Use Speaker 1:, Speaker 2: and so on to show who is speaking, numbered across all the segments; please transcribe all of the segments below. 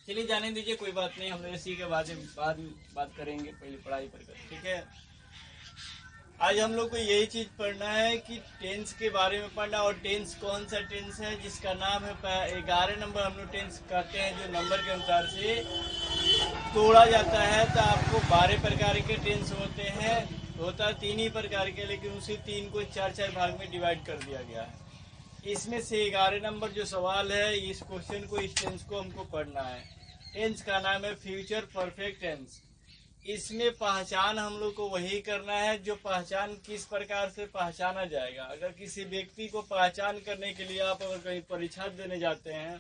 Speaker 1: चलिए जाने दीजिए, कोई बात नहीं, हम लोग इसी के बाद बात करेंगे, पहले पढ़ाई पर कर, ठीक है। आज हम लोग को यही चीज पढ़ना है कि टेंस के बारे में पढ़ना, और टेंस कौन सा टेंस है जिसका नाम है 11 नंबर हम लोग टेंस कहते हैं, जो नंबर के अनुसार से तोड़ा जाता है। तो आपको 12 प्रकार के टेंस होते हैं, होता 3 ही प्रकार के, लेकिन उसी 3 को 4 भाग में डिवाइड कर दिया गया है। इसमें से 11 नंबर जो सवाल है, इस क्वेश्चन को, इस टेंस को हमको पढ़ना है। टेंस का नाम है फ्यूचर परफेक्ट टेंस। इसमें पहचान हम लोग को वही करना है जो पहचान किस प्रकार से पहचाना जाएगा। अगर किसी व्यक्ति को पहचान करने के लिए आप अगर कहीं परीक्षा देने जाते हैं,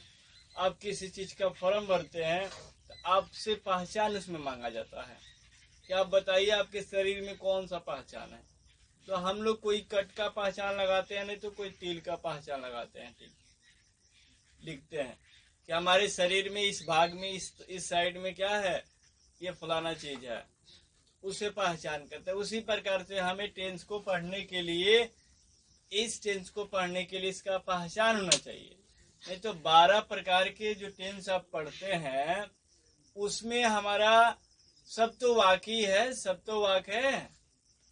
Speaker 1: आप किसी चीज का फॉर्म भरते हैं, तो आपसे पहचान उसमें मांगा जाता है कि आप बताइए आपके शरीर में कौन सा पहचान है। तो हम लोग कोई कट का पहचान लगाते हैं, नहीं तो कोई तिल का पहचान लगाते हैं, ठीक, लिखते हैं कि हमारे शरीर में इस भाग में इस साइड में क्या है, ये फलाना चीज है, उसे पहचान करते हैं। उसी प्रकार से हमें टेंस को पढ़ने के लिए, इस टेंस को पढ़ने के लिए इसका पहचान होना चाहिए। नहीं तो 12 प्रकार के जो टेंस आप पढ़ते हैं, उसमें हमारा सब तो वाकई है, सब तो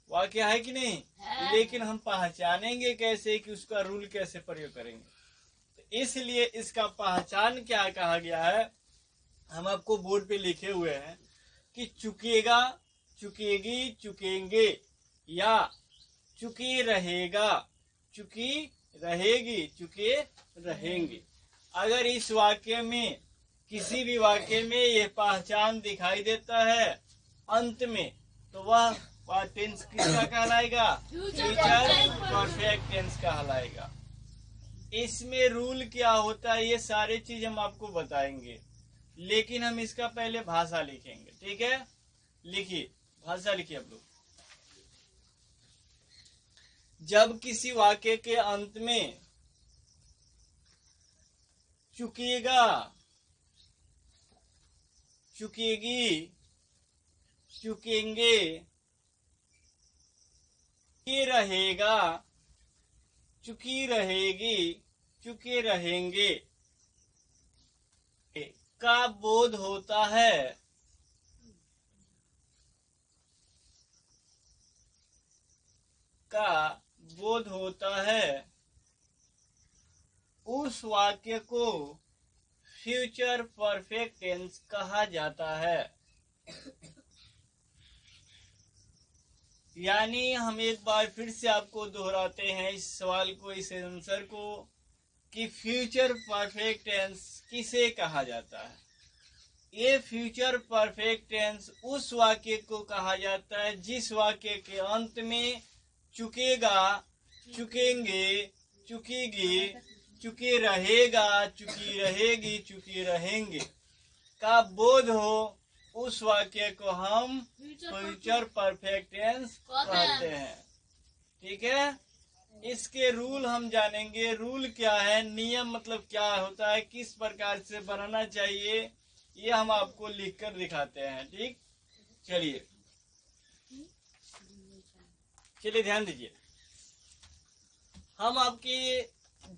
Speaker 1: वाक्य है कि नहीं है। लेकिन हम पहचानेंगे कैसे कि उसका रूल कैसे प्रयोग करेंगे। तो इसलिए इसका पहचान क्या कहा गया है, हम आपको बोर्ड पे लिखे हुए हैं कि चुकेगा, चुकेगी, चुकेंगे, या चुके रहेगा, चुकी रहेगी, चुके रहेंगे। अगर इस वाक्य में, किसी भी वाक्य में यह पहचान दिखाई देता है अंत में, तो वह टेंस किसका कहलाएगा, फ्यूचर परफेक्ट टेंस कहलाएगा। इसमें रूल क्या होता है, ये सारी चीज हम आपको बताएंगे, लेकिन हम इसका पहले भाषा लिखेंगे, ठीक है। लिखिए, भाषा लिखिए आप लोग। जब किसी वाक्य के अंत में चुकेगा, चुकेगी, चुकेंगे, चुके रहेगा, चुकी रहेगी, चुके रहेंगे का बोध होता है, का बोध होता है, उस वाक्य को फ्यूचर परफेक्ट टेंस कहा जाता है। यानी हम एक बार फिर से आपको दोहराते हैं इस सवाल को, इस आंसर को, कि फ्यूचर परफेक्ट टेंस किसे कहा जाता है। ये फ्यूचर परफेक्ट टेंस उस वाक्य को कहा जाता है जिस वाक्य के अंत में चुकेगा, चुकेंगे, चुकेगी, चुके रहेगा, चुकी रहेगी, चुके रहेंगे का बोध हो, उस वाक्य को हम फ्यूचर परफेक्ट टेंस कहते हैं, ठीक है। इसके रूल हम जानेंगे। रूल क्या है, नियम मतलब क्या होता है, किस प्रकार से बनाना चाहिए, ये हम आपको लिखकर दिखाते हैं, ठीक। चलिए ध्यान दीजिए। हम आपके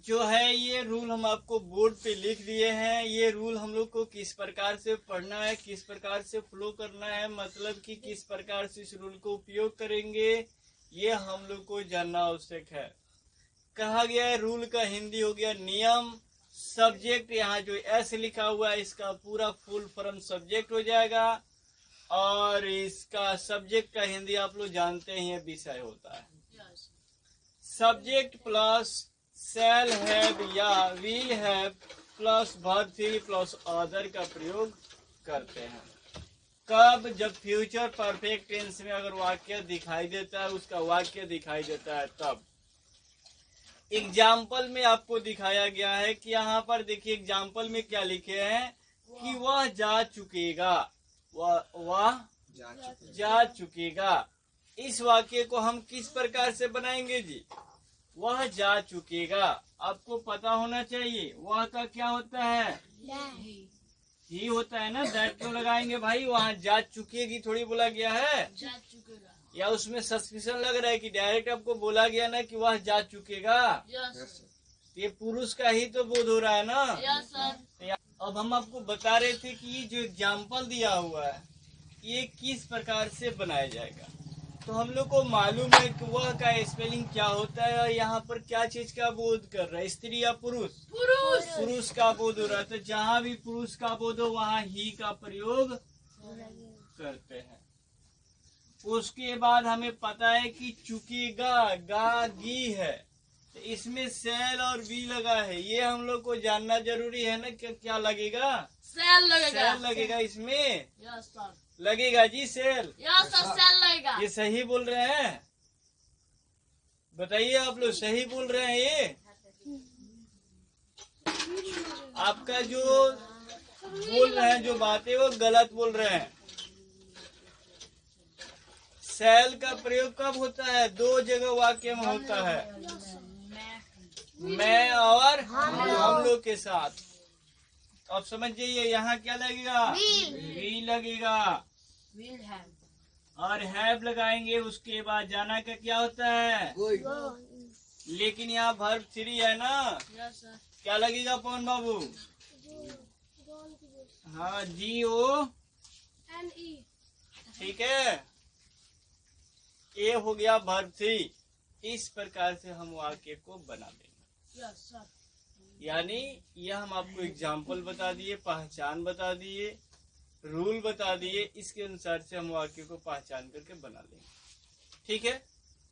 Speaker 1: जो है ये रूल हम आपको बोर्ड पे लिख दिए हैं। ये रूल हम लोग को किस प्रकार से पढ़ना है, किस प्रकार से फॉलो करना है, मतलब कि किस प्रकार से इस रूल को उपयोग करेंगे, ये हम लोग को जानना आवश्यक है। कहा गया है रूल का हिंदी हो गया नियम। सब्जेक्ट यहाँ जो एस लिखा हुआ है इसका पूरा फुल फॉर्म सब्जेक्ट हो जाएगा, और इसका सब्जेक्ट का हिंदी आप लोग जानते हैं विषय होता है। सब्जेक्ट प्लस शैल हैव या will have plus verb three plus other का प्रयोग करते हैं। कब, जब फ्यूचर परफेक्ट टेंस में अगर वाक्य दिखाई देता है, उसका वाक्य दिखाई देता है तब। एग्जाम्पल में आपको दिखाया गया है कि यहाँ पर देखिए एग्जाम्पल में क्या लिखे हैं कि वह जा चुकेगा, वह जा चुकेगा। इस वाक्य को हम किस प्रकार से बनाएंगे जी, वह जा चुकेगा। आपको पता होना चाहिए वह का क्या होता है, ही होता है ना, दैट क्यों लगाएंगे भाई, वहाँ जा चुकेगी थोड़ी बोला गया है, जा चुकेगा। या उसमें सस्पिशन लग रहा है कि डायरेक्ट आपको बोला गया ना कि वह जा चुकेगा। ये पुरुष का ही तो बोध हो रहा है ना।
Speaker 2: Yes sir.
Speaker 1: अब हम आपको बता रहे थे कि ये जो एग्जाम्पल दिया हुआ है ये किस प्रकार से बनाया जाएगा। तो हम लोग को मालूम है कि वह का स्पेलिंग क्या होता है और यहाँ पर क्या चीज का बोध कर रहा है, स्त्री या पुरुष?
Speaker 2: पुरुष।
Speaker 1: पुरुष का बोध हो रहा है। तो जहाँ भी पुरुष का बोध हो वहाँ ही का प्रयोग करते हैं। उसके बाद हमें पता है कि चुकेगा गा गी है, तो इसमें सेल और बी लगा है, ये हम लोग को जानना जरूरी है ना। क्या लगेगा?
Speaker 2: सेल लगेगा।
Speaker 1: सेल लगेगा इसमें।
Speaker 2: Yes sir.
Speaker 1: लगेगा जी सेल।
Speaker 2: यस सर, सेल लगेगा।
Speaker 1: ये सही बोल रहे हैं? बताइए आप लोग सही बोल रहे हैं? ये आपका जो बोल रहे हैं जो बातें वो गलत बोल रहे हैं। सेल का प्रयोग कब होता है? दो जगह वाक्य में होता है, मैं और हम लोग के साथ। अब समझ जाइए यहाँ क्या लगेगा? वी लगेगा
Speaker 2: विल हैव।
Speaker 1: और हैव लगाएंगे। उसके बाद जाना का क्या होता है? लेकिन यहाँ वर्ब 3 है ना।
Speaker 2: Yes sir.
Speaker 1: क्या लगेगा पवन बाबू? हाँ GONE। ठीक है, ये हो गया वर्ब 3। इस प्रकार से हम वाक्य को बना देंगे।
Speaker 2: Yes sir.
Speaker 1: यानी यह हम आपको एग्जाम्पल बता दिए, पहचान बता दिए, रूल बता दिए, इसके अनुसार से हम वाक्य को पहचान करके बना लेंगे। ठीक है,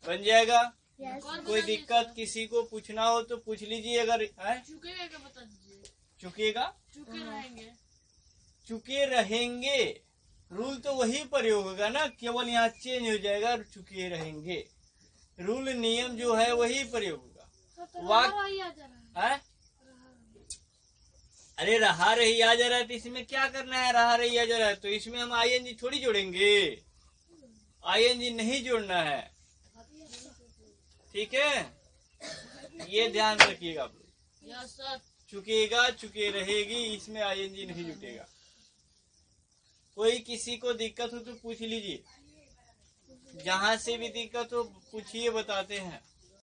Speaker 1: बन जाएगा। कोई दिक्कत किसी को पूछना हो तो पूछ लीजिए। अगर है
Speaker 2: चुकेगा क्या बता दीजिए।
Speaker 1: चुकेगा,
Speaker 2: चुके रहेंगे।
Speaker 1: चुके रहेंगे, रूल तो वही प्रयोग होगा ना, केवल यहाँ चेंज हो जाएगा। चुके रहेंगे, रूल नियम जो है वही प्रयोग होगा। वाक्य है अरे रहा रही आ जा रहा है, तो इसमें क्या करना है? रहा रही आ जा रहा है तो इसमें हम ING थोड़ी जोड़ेंगे, ING नहीं जोड़ना है। ठीक है, ये ध्यान रखिएगा आप लोग।
Speaker 2: Yes sir.
Speaker 1: चुकेगा चुके रहेगी, इसमें ING नहीं जुटेगा। कोई किसी को दिक्कत हो तो पूछ लीजिए, जहाँ से भी दिक्कत हो पूछिए, बताते हैं।